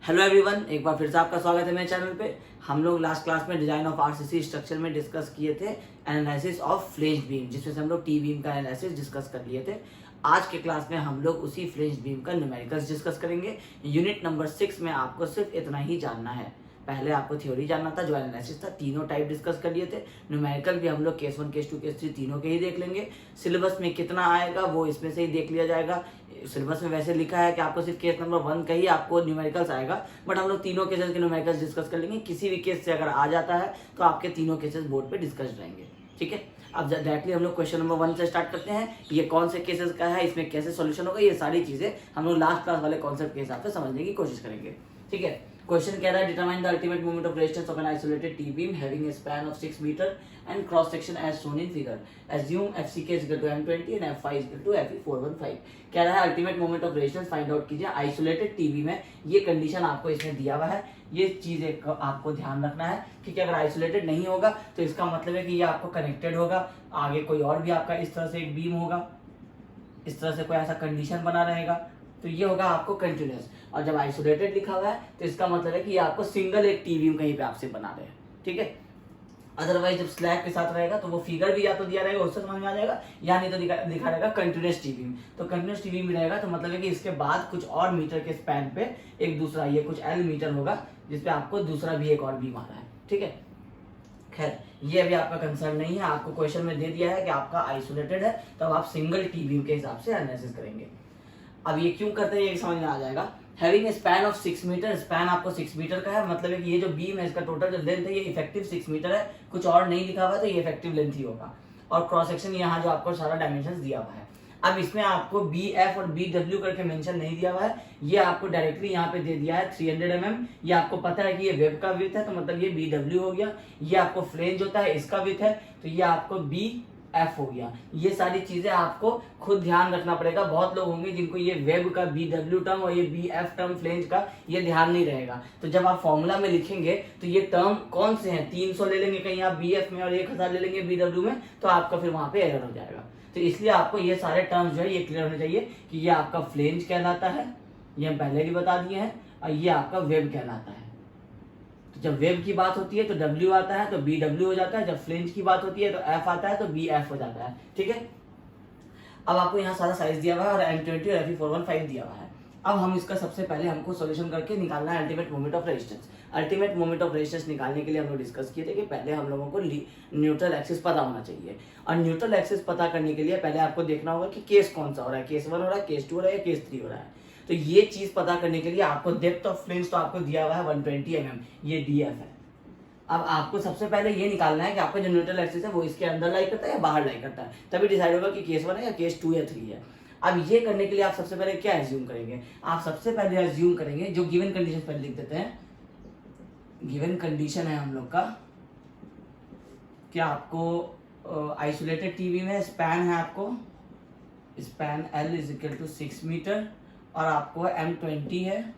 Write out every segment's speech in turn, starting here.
Hello everyone, एक बार फिर से आपका स्वागत है मेरे चैनल पे। हम लोग लास्ट क्लास में डिजाइन ऑफ आरसीसी स्ट्रक्चर में डिस्कस किए थे एनालिसिस ऑफ फ्लेंज बीम, जिसमें से हम लोग टी बीम का एनालिसिस डिस्कस कर लिए थे। आज के क्लास में हम लोग उसी फ्लेंज बीम का न्यूमेरिकल्स डिस्कस करेंगे। यूनिट नंबर 6 में आपको सिर्फ इतना ही जानना है। पहले आपको थ्योरी जानना था, जो एनालिसिस था, तीनों टाइप डिस्कस कर लिए थे। न्यूमेरिकल भी हम लोग केस 1, केस 2, केस 3 तीनों के ही देख लेंगे। सिलेबस में कितना आएगा वो इसमें से ही देख लिया जाएगा। सिलेबस में वैसे लिखा है कि आपको सिर्फ केस नंबर 1 का ही आपको न्यूमेरिकल्स आएगा, बट हम लोग तीनों केसेस के न्यूमेरिकल्स डिस्कस कर लेंगे। किसी भी केस से अगर आ जाता है तो आपके तीनों केसेस बोर्ड पे डिस्कस रहेंगे। ठीक है, अब डायरेक्टली हम लोग क्वेश्चन नंबर 1 से स्टार्ट करते हैं। ये कौन से केसेस का है, इसमें कैसे सॉल्यूशन होगा, ये सारी चीजें हम लोग लास्ट क्लास वाले कॉन्सेप्ट के हिसाब से समझने की कोशिश करेंगे। ठीक है, क्वेश्चन कह रहा है determine the ultimate moment of resistance of an isolated T beam having a span of 6 metre and cross section as shown in figure. Assume FCK is equal to m20 and f5 is equal to fe415। कह रहा है ultimate moment of resistance find out कीजिए isolated T beam में। ये condition आपको इसमें दिया हुआ है। ये चीज एक आपको ध्यान रखना है, क्योंकि अगर आइसोलेटेड नहीं होगा तो इसका मतलब है कि ये आपको कनेक्टेड होगा। आगे कोई और भी आपका इस तरह से एक बीम होगा, इस तरह से कोई ऐसा कंडीशन बना रहेगा, तो ये होगा आपको कंटिन्यूअस। और जब आइसोलेटेड लिखा हुआ है तो इसका मतलब है कि ये आपको सिंगल एक टी बीम कहीं पे आपसे बना रहे हैं। ठीक है, अदरवाइज जब स्लैब के साथ रहेगा तो वो फिगर भी या तो दिया रहेगा, उससे समझ में आ जाएगा, या नहीं तो लिखा रहेगा कंटिन्यूअस टी बीम। तो कंटिन्यूअस टी बीम भी रहेगा तो मतलब है कि इसके बाद कुछ और मीटर के स्पैन पे एक दूसरा ये कुछ एल मीटर होगा, जिसपे आपको दूसरा भी एक और बीम आ रहा है। ठीक है, खैर ये अभी आपका कंसर्न नहीं है। आपको क्वेश्चन में दे दिया है कि आपका आइसोलेटेड है, तब आप सिंगल टी बीम के हिसाब से एनालिसिस करेंगे। अब ये क्यों करते हैं ये समझ में आ जाएगा। Having a span of 6 metre, span आपको 6 मीटर का है, मतलब है कि ये जो बीम है इसका टोटल जो लेंथ है ये इफेक्टिव 6 मीटर है, कुछ और नहीं लिखा हुआ है तो ये इफेक्टिव लेंथ ही होगा। और क्रॉस सेक्शन यहाँ जो आपको सारा डायमेंशन दिया हुआ है। अब इसमें आपको बी एफ और बी डब्ल्यू करके मेंशन नहीं दिया हुआ है, ये आपको डायरेक्टली यहाँ पे दे दिया है 300 mm। ये आपको पता है कि ये वेब का विड्थ है तो मतलब ये बी डब्ल्यू हो गया। ये आपको फ्लेंज होता है, इसका विड्थ है, तो ये आपको बी एफ हो गया। ये सारी चीजें आपको खुद ध्यान रखना पड़ेगा। बहुत लोग होंगे जिनको ये वेब का बी डब्ल्यू टर्म और ये बी एफ टर्म फ्लेंज का ये ध्यान नहीं रहेगा, तो जब आप फॉर्मूला में लिखेंगे तो ये टर्म कौन से हैं, 300 ले लेंगे कहीं आप बी एफ में और 1000 ले लेंगे बी डब्ल्यू में, तो आपका फिर वहां पे एरर हो जाएगा। तो इसलिए आपको ये सारे टर्म्स जो है ये क्लियर होने चाहिए कि ये आपका फ्लेंज कहलाता है, ये हम पहले ही बता दिए हैं, और ये आपका वेब कहलाता है। तो जब वेब की बात होती है तो W आता है तो BW हो जाता है, जब फ्लेंज की बात होती है तो F आता है तो BF हो जाता है। ठीक है, अब आपको यहाँ सारा साइज दिया हुआ है और M20 और Fe415 दिया हुआ है। अब हम इसका सबसे पहले हमको सॉल्यूशन करके निकालना है ultimate moment of resistance. Ultimate moment of resistance निकालने के लिए हम लोग डिस्कस किए थे कि पहले हम लोगों को न्यूट्रल एक्सिस पता होना चाहिए, और न्यूट्रल एक्सिस पता करने के लिए पहले आपको देखना होगा कि केस कौन सा हो रहा है, केस 1 हो रहा है, केस 2 हो रहा है या केस 3 हो रहा है। तो ये चीज पता करने के लिए आपको डेप्थ ऑफ फ्लेंज तो आपको दिया हुआ है 120 mm, ये DF है। अब आपको सबसे पहले ये निकालना है कि आपका जो न्यूट्रल एक्सिस है वो इसके अंदर लाई करता है या बाहर लाई करता है, तभी डिसाइड होगा कि केस 1 है या केस 2 या 3 है। अब ये करने के लिए आप सबसे पहले क्या एज्यूम करेंगे, आप सबसे पहले एज्यूम करेंगे जो गिवन कंडीशन पहले लिख देते हैं। गिवन कंडीशन है हम लोग का कि आपको आइसोलेटेड टीवी में स्पैन है, आपको span L is equal to 6 metre और आपको M20 है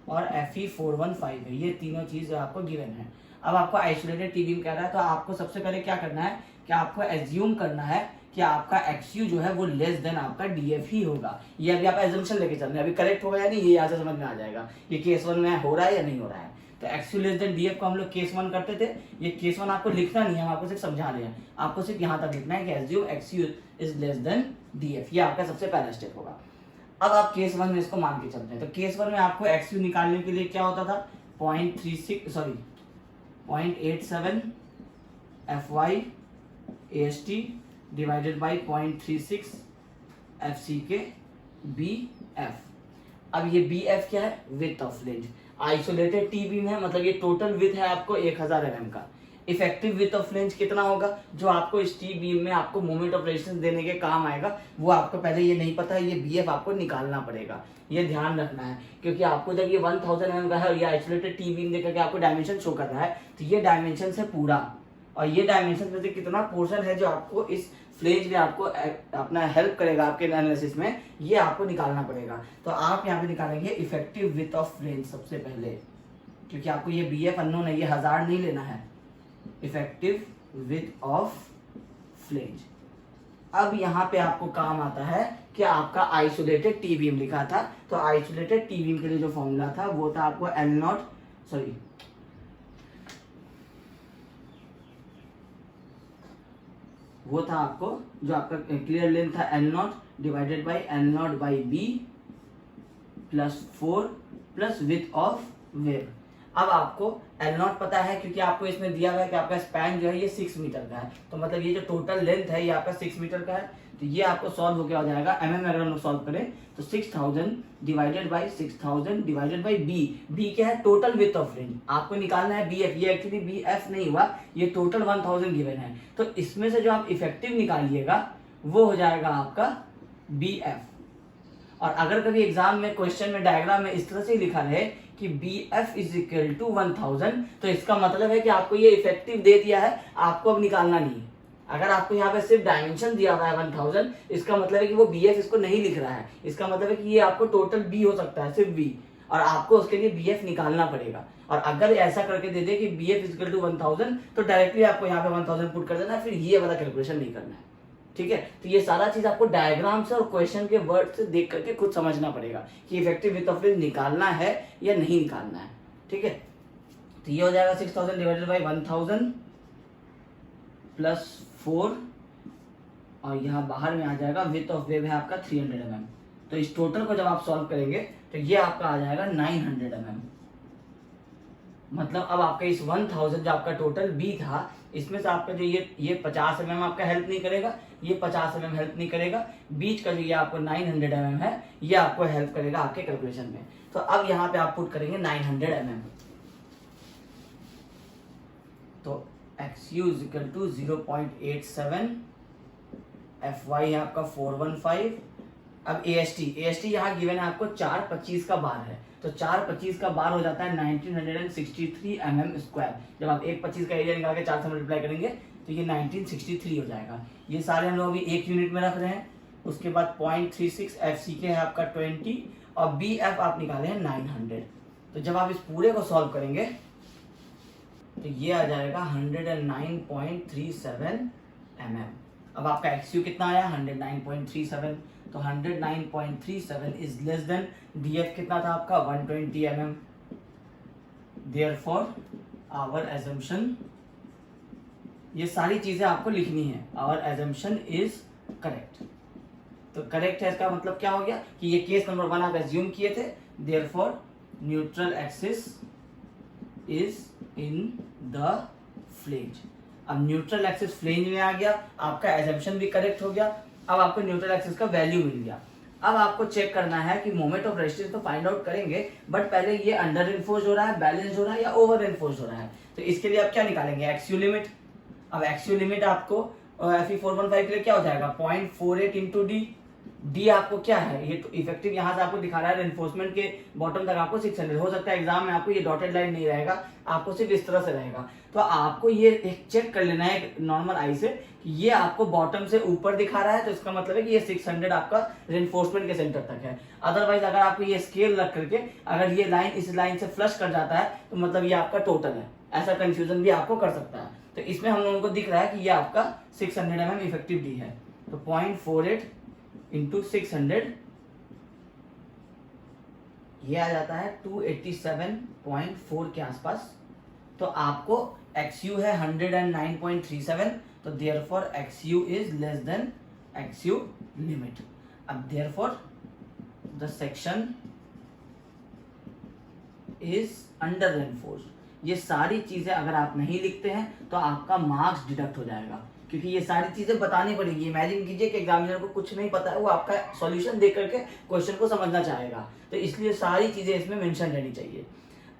और Fe415 है। ये तीनों चीज आपको गिवन है। अब आपको आइसोलेटेड टी बीम कह रहा है तो आपको सबसे पहले क्या करना है कि आपको एज्यूम करना है कि आपका XU जो है वो लेस देन आपका DF ही होगा। ये अभी आप एजम्पशन लेके चल रहे हैं, अभी करेक्ट होगा या नहीं ये यहाँ से समझ में आ जाएगा ये केस 1 में हो रहा है या नहीं हो रहा है। तो XU लेस देन DF को हम लोग केस 1 करते थे, ये केस 1 आपको लिखना नहीं है, हम आपको सिर्फ समझा रहे हैं। आपको सिर्फ यहाँ तक लिखना है कि assume XU is less then DF, ये आपका सबसे पहला स्टेप होगा। अब आप केस 1 में इसको मान के चलते हैं, तो केस 1 में आपको XU निकालने के लिए क्या होता था 0.87 FY AST divided by 0.36 FCK BF। अब ये BF क्या है, width of flange. Isolated T beam है, मतलब ये टोटल विड्थ है आपको 1000 mm का। इफेक्टिव विड्थ ऑफ फ्लेंज कितना होगा, जो आपको इस टी बीम में आपको मोमेंट ऑफ रेजिस्टेंस देने के काम आएगा, वो आपको पहले ये नहीं पता है, ये BF आपको निकालना पड़ेगा। ये ध्यान रखना है, क्योंकि आपको जब ये 1000 mm का है और ये आइसोलेटेड टी बीम देकर के आपको डायमेंशन शो कर रहा है, तो ये डायमेंशन से पूरा और ये डायमेंशन में से कितना पोर्शन है जो आपको इस फ्लेंज में आपको अपना हेल्प करेगा आपके एनालिसिस में, ये आपको निकालना पड़ेगा। तो आप यहाँ पे निकालेंगे इफेक्टिव विड्थ ऑफ फ्लेंज सबसे पहले, क्योंकि आपको ये BF अननोन है, ये 1000 नहीं लेना है। इफेक्टिव विड्थ ऑफ फ्लेंज अब यहाँ पे आपको काम आता है कि आपका आइसोलेटेड टी बीम लिखा था, तो आइसोलेटेड टी बीम के लिए जो फॉर्मूला था वो था आपको एल नॉट, सॉरी वो था आपको जो आपका क्लियर लेंथ था L not divided by L not by B plus 4 plus width of web. अब आपको एल नॉट पता है क्योंकि आपको इसमें दिया हुआ है कि आपका स्पैन जो है ये 6 मीटर का है, तो मतलब ये जो टोटल लेंथ है ये आपका 6 मीटर का है, तो ये आपको सॉल्व हो गया हो जाएगा एमएम में। अगर हम लोग सॉल्व करें तो 6000 divided by 6000 divided by B क्या है टोटल विथ ऑफ रेंज, आपको निकालना है बी एफ। ये एक्चुअली बी एफ नहीं हुआ, ये टोटल 1000 गिवन है, तो इसमें से जो आप इफेक्टिव निकालिएगा वो हो जाएगा आपका बी एफ। और अगर कभी एग्जाम में क्वेश्चन में डायग्राम में इस तरह से लिखा रहे कि B F is equal to 1000, तो इसका मतलब है कि आपको ये इफेक्टिव दे दिया है, आपको अब निकालना नहीं है। अगर आपको यहाँ पे सिर्फ डायमेंशन दिया हुआ है 1000, इसका मतलब है कि वो बी एफ इसको नहीं लिख रहा है, इसका मतलब है कि ये आपको टोटल बी हो सकता है, सिर्फ बी, और आपको उसके लिए बी एफ निकालना पड़ेगा। और अगर ऐसा करके दे दे कि B F is equal to 1000, तो डायरेक्टली आपको यहाँ पे 1000 पुट कर देना है, फिर ये वाला कैलकुलेशन नहीं करना है। ठीक है, तो ये सारा चीज आपको डायग्राम से और क्वेश्चन के वर्ड से देख करके खुद समझना पड़ेगा कि इफेक्टिव विथ ऑफ रेंज निकालना है या नहीं निकालना है। ठीक है, तो ये हो जाएगा 6000 डिवाइडेड बाई 1000 प्लस 4, और यहाँ बाहर में आ जाएगा विथ ऑफ वेव है आपका 300 mm। तो इस टोटल को जब आप सॉल्व करेंगे तो ये आपका आ जाएगा 900 mm। मतलब अब आपका इस 1000 जो आपका टोटल बी था, इसमें से आपका जो ये 50 mm आपका हेल्प नहीं करेगा, ये 50 mm हेल्प नहीं करेगा, बीच का जो ये आपको 900 mm है ये आपको हेल्प करेगा आपके कैलकुलेशन में। तो अब यहाँ पे आप पुट करेंगे 900 mm, तो XU is equal to 0.87, FY है आपका 415। अब AST यहाँ गिवन है आपको 425 का बार है, तो 425 का बार हो जाता है 1963 mm स्क्वायर। जब आप 125 का एरिया निकाल के 4 से मल्टीप्लाई करेंगे तो ये 1963 हो जाएगा। ये सारे हम लोग अभी एक यूनिट में रख रहे हैं। उसके बाद 0.36 FCK है आपका 20 और BF आप निकाले हैं 900। तो जब आप इस पूरे को सॉल्व करेंगे तो ये आ जाएगा 109.37 mm। अब आपका XU कितना आया 109.37, तो 109.37 इज लेस देन DF कितना था आपका 120 mm। देयरफॉर आवर एजम्पशन, ये सारी चीजें आपको लिखनी है, आवर एजम्पशन इज करेक्ट। तो करेक्ट है इसका मतलब क्या हो गया कि ये केस नंबर 1 आप एज्यूम किए थे, therefore neutral axis is in the flange. अब न्यूट्रल एक्सिस फ्लेंज में आ गया, आपका एजम्पशन भी करेक्ट हो गया, अब आपको न्यूट्रल एक्सिस का वैल्यू मिल गया। अब आपको चेक करना है कि मोमेंट ऑफ रेजिस्टेंस तो फाइंड आउट करेंगे, बट पहले ये अंडर इन्फोर्स हो रहा है, बैलेंस हो रहा है या ओवर इन्फोर्स हो रहा है, तो इसके लिए आप क्या निकालेंगे एक्सयू लिमिट। अब एक्सयू लिमिट आपको Fe415 के लिए क्या हो जाएगा 0.48 इंटू डी आपको क्या है, ये तो इफेक्टिव यहाँ से आपको दिखा रहा है एनफोर्समेंट के बॉटम तक आपको 600। हो सकता है एग्जाम में आपको ये डॉटेड लाइन नहीं रहेगा, आपको सिर्फ इस तरह से रहेगा। तो आपको ये एक चेक कर लेना है नॉर्मल आई से कि ये आपको बॉटम से ऊपर दिखा रहा है, तो इसका मतलब है कि ये 600 आपका रेनफोर्समेंट के सेंटर तक है। अदरवाइज अगर आपको ये स्केल रख करके अगर ये लाइन इस लाइन से फ्लश कर जाता है तो मतलब ये आपका टोटल है, ऐसा कंफ्यूजन भी आपको कर सकता है। तो इसमें हम लोगों को दिख रहा है कि ये आपका 600 mm इफेक्टिव डी है, तो 0.48 इंटू 600 ये आ जाता है 287.4 के आसपास। तो आपको XU है 109.37, तो therefore XU is less than XU limit. अब therefore the section is under reinforced. ये सारी चीजें अगर आप नहीं लिखते हैं तो आपका मार्क्स डिडक्ट हो जाएगा, क्योंकि ये सारी चीजें बतानी पड़ेगी। इमेजिन कीजिए कि एग्जामिनर को कुछ नहीं पता है, वो आपका सॉल्यूशन देख करके क्वेश्चन को समझना चाहेगा, तो इसलिए सारी चीजें इसमें मेंशन रहनी चाहिए।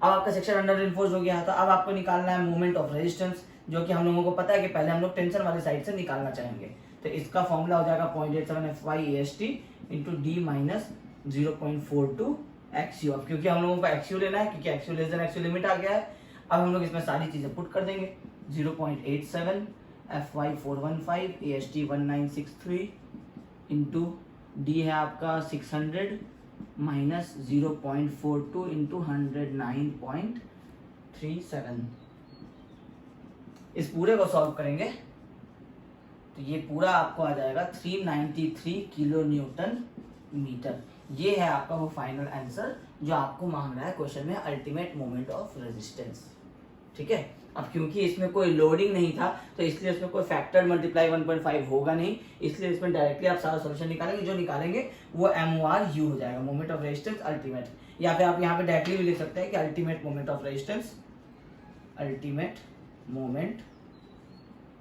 अब आपका सेक्शन अंडर इन्फोर्स हो गया, तो अब आपको निकालना है मोमेंट ऑफ रेजिस्टेंस, जो कि हम लोगों को पता है कि पहले हम लोग टेंशन वाली साइड से निकालना चाहेंगे। तो इसका फॉर्मूला हो जाएगा 0.87 FY AST into D minus 0.42 XU। अब क्योंकि हम लोगों को XU लेना है, क्योंकि XU less than XU limit आ गया है, अब हम लोग इसमें सारी चीजें पुट कर देंगे। 0.87 FY 415 AST 1963 इंटू D है आपका 600 माइनस 0.42 इंटू 109.37। इस पूरे को सॉल्व करेंगे तो ये पूरा आपको आ जाएगा 393 किलो न्यूटन मीटर। ये है आपका वो फाइनल आंसर जो आपको मांग रहा है क्वेश्चन में, अल्टीमेट मोमेंट ऑफ रेजिस्टेंस। ठीक है, अब क्योंकि इसमें कोई लोडिंग नहीं था तो इसलिए इसमें कोई फैक्टर मल्टीप्लाई 1.5 होगा नहीं, इसलिए इसमें डायरेक्टली आप सारा सोल्यूशन निकालेंगे, जो निकालेंगे वो MORU हो जाएगा, मोमेंट ऑफ रेजिस्टेंस अल्टीमेट। या फिर आप यहाँ पे डायरेक्टली भी लिख सकते हैं कि ultimate moment of resistance, ultimate moment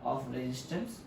of resistance.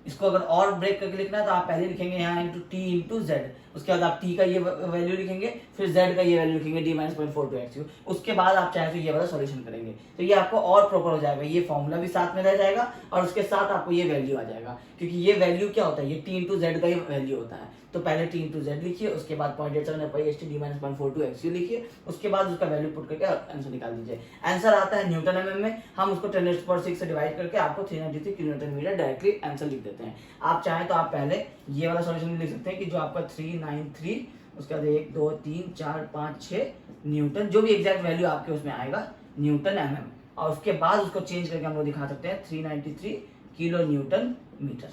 इसको अगर और ब्रेक करके लिखना है तो आप पहले लिखेंगे यहाँ इंटू टी इंटू जेड, उसके बाद आप टी का ये वैल्यू लिखेंगे, फिर जेड का ये वैल्यू लिखेंगे d-0.42xu, उसके बाद आप चाहे तो ये वाला सॉल्यूशन करेंगे, तो ये आपको और प्रॉपर हो जाएगा। ये फॉर्मूला भी साथ में रह जाएगा और उसके साथ आपको ये वैल्यू आ जाएगा, क्योंकि ये वैल्यू क्या होता है, ये टी इंटू जेड का ही वैल्यू होता है। तो पहले टी इंटू जेड लिखिए, उसके बाद 0.87 d-0.42xu लिखिए, उसके बाद उसका वैल्यू पुट करके आंसर निकाल दीजिए। आंसर आता है न्यूटन एमएम में, हम उसको 10⁻⁶ से डिवाइड करके आपको 393 किलोमीटर मीटर डायरेक्टली आंसर लिख देते हैं। आप चाहें तो आप पहले ये वाला सॉल्यूशन लिख सकते हैं कि जो आपका 393, उसके बाद 1 2 3 4 5 6 न्यूटन, जो भी एग्जैक्ट वैल्यू आपके उसमें आएगा न्यूटन एमएम, और उसके बाद उसको चेंज करके हम लोग दिखा सकते हैं 393 किलो न्यूटन मीटर।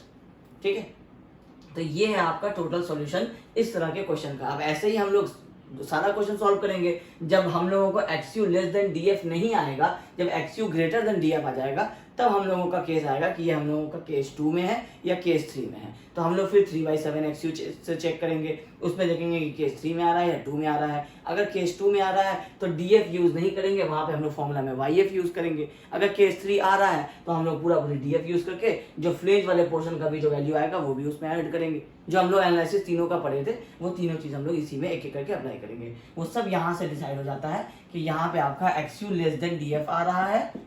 ठीक है, तो ये है आपका टोटल सॉल्यूशन इस तरह के क्वेश्चन का। अब ऐसे ही हम लोग सारा क्वेश्चन सॉल्व करेंगे। जब हम लोगों को XU लेस देन DF नहीं आएगा, जब XU ग्रेटर देन DF आ जाएगा, तब हम लोगों का केस आएगा कि ये हम लोगों का केस 2 में है या केस 3 में है। तो हम लोग फिर 3/7 XU से चेक करेंगे, उसमें देखेंगे कि केस 3 में आ रहा है या 2 में आ रहा है। अगर केस 2 में आ रहा है तो DF यूज नहीं करेंगे, वहां पे हम लोग फॉर्मूला में YF यूज करेंगे। अगर केस 3 आ रहा है तो हम लोग पूरा DF यूज करके जो फ्लेंज वाले पोर्शन का भी जो वैल्यू आएगा वो भी उसमें ऐड करेंगे। जो हम लोग एनालिसिस तीनों का पढ़े थे वो तीनों चीज हम लोग इसी में एक एक करके अप्लाई करेंगे। वो सब यहाँ से डिसाइड हो जाता है कि यहाँ पे आपका XU लेस देन DF आ रहा है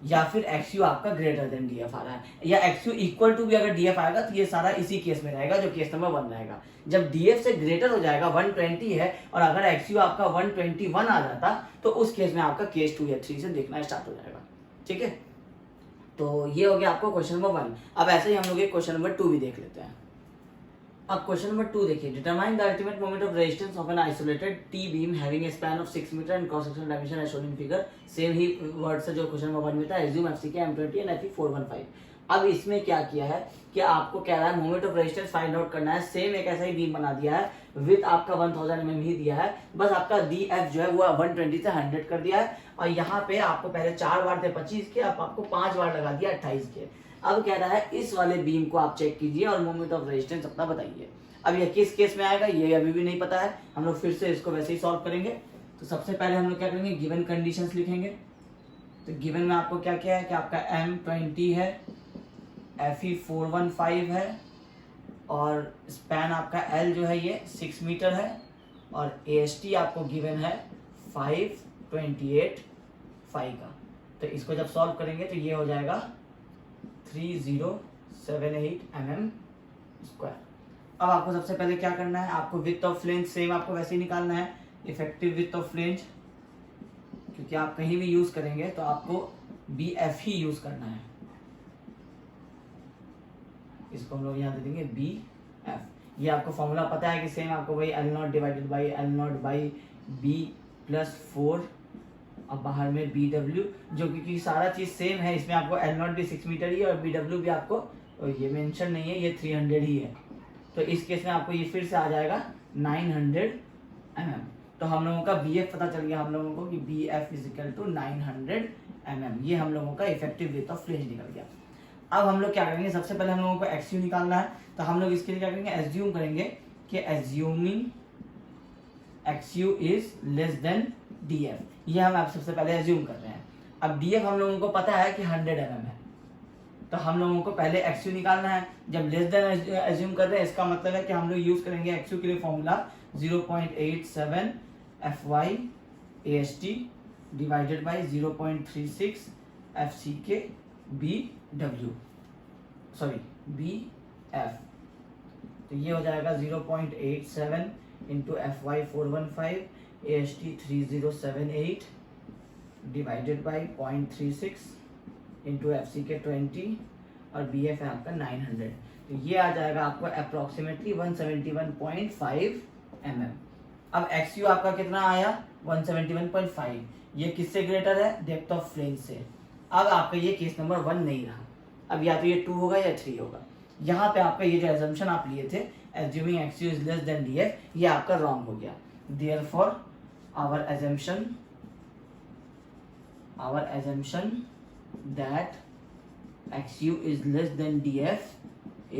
या फिर XU आपका ग्रेटर देन DF आ रहा है, या XU इक्वल टू भी अगर DF आएगा तो ये सारा इसी केस में रहेगा जो केस नंबर 1 रहेगा। जब DF से ग्रेटर हो जाएगा 120 है और अगर XU आपका 121 आ जाता तो उस केस में आपका केस 2 या 3 से देखना स्टार्ट हो जाएगा। ठीक है, तो ये हो गया आपको क्वेश्चन नंबर 1। अब ऐसे ही हम लोग क्वेश्चन नंबर 2 भी देख लेते हैं। अब क्वेश्चन नंबर 2 देखिए, determine the ultimate moment of resistance of an isolated T beam having a span of 6 metre and cross sectional dimension as shown in figure. Same ही वर्ड से जो क्वेश्चन नंबर 1 में था, assume FCK M20 and Fe415। अब इसमें क्या किया है कि आपको कह रहा है moment of resistance find out करना है। सेम एक ऐसा ही बीम बना दिया है, विथ आपका 1000 mm ही दिया है, बस आपका DF जो है वो 120 से 100 कर दिया है, और यहाँ पे आपको पहले 4 बार थे 25 के, अब आपको 5 बार लगा दिया 28 के। अब कह रहा है इस वाले बीम को आप चेक कीजिए और मोमेंट ऑफ रेजिस्टेंस अपना बताइए। अब ये किस केस में आएगा ये अभी भी नहीं पता है, हम लोग फिर से इसको वैसे ही सॉल्व करेंगे। तो सबसे पहले हम लोग क्या करेंगे, गिवन कंडीशंस लिखेंगे। तो गिवन में आपको क्या क्या है कि आपका M20 है, Fe415 है, और स्पैन आपका L जो है ये 6 मीटर है, और AST आपको गिवन है 528 का। तो इसको जब सॉल्व करेंगे तो ये हो जाएगा 3078 mm स्क्वायर। अब आपको सबसे पहले क्या करना है, आपको विड्थ ऑफ फ्लेंज सेम आपको वैसे ही निकालना है, इफेक्टिव विड्थ ऑफ फ्लेंज, क्योंकि आप कहीं भी यूज करेंगे तो आपको BF ही यूज करना है। इसको हम लोग यहाँ दे देंगे BF। ये आपको फॉर्मूला पता है कि सेम आपको वही L0 divided by L0 by B plus 4, अब बाहर में BW, जो क्योंकि सारा चीज सेम है, इसमें आपको L0 भी 6 मीटर ही है और BW भी आपको, ये मेंशन नहीं है, ये 300 ही है। तो इस केस में आपको ये फिर से आ जाएगा 900 mm। तो हम लोगों का BF पता चल गया हम लोगों को कि BF is equal to 900 mm। ये हम लोगों का इफेक्टिव विड्थ ऑफ फ्लेंज निकल गया। अब हम लोग क्या करेंगे, सबसे पहले हम लोगों को XU निकालना है, तो हम लोग इसके लिए क्या करेंगे, एज्यूम करेंगे कि assuming XU is less then DF। ये हम आप सबसे पहले एज्यूम कर रहे हैं। अब DF हम लोगों को पता है कि 100 mm है, तो हम लोगों को पहले XU निकालना है। जब लेस देन एज्यूम कर रहे हैं, इसका मतलब है कि हम लोग यूज करेंगे XU के लिए formula 0.87 FY AST divided by 0.36 FCK BW, sorry BF। तो ये हो जाएगा 0.87 into FY415 AST 3078 divided by 0.36 into FCK 20 और BF है आपका 900। तो ये आ जाएगा आपको अप्रोक्सीमेटली 171.5 mm। अब XU आपका कितना आया 171.5, ये किससे ग्रेटर है, डेप्थ ऑफ फ्लेंज से। अब आपका ये केस नंबर 1 नहीं रहा, अब या तो ये 2 होगा या 3 होगा। यहाँ पे आपका ये जो एजम्पशन आप लिए थे assuming XU is less than DF, ये आपका रॉन्ग हो गया। Therefore our assumption that XU is less than DF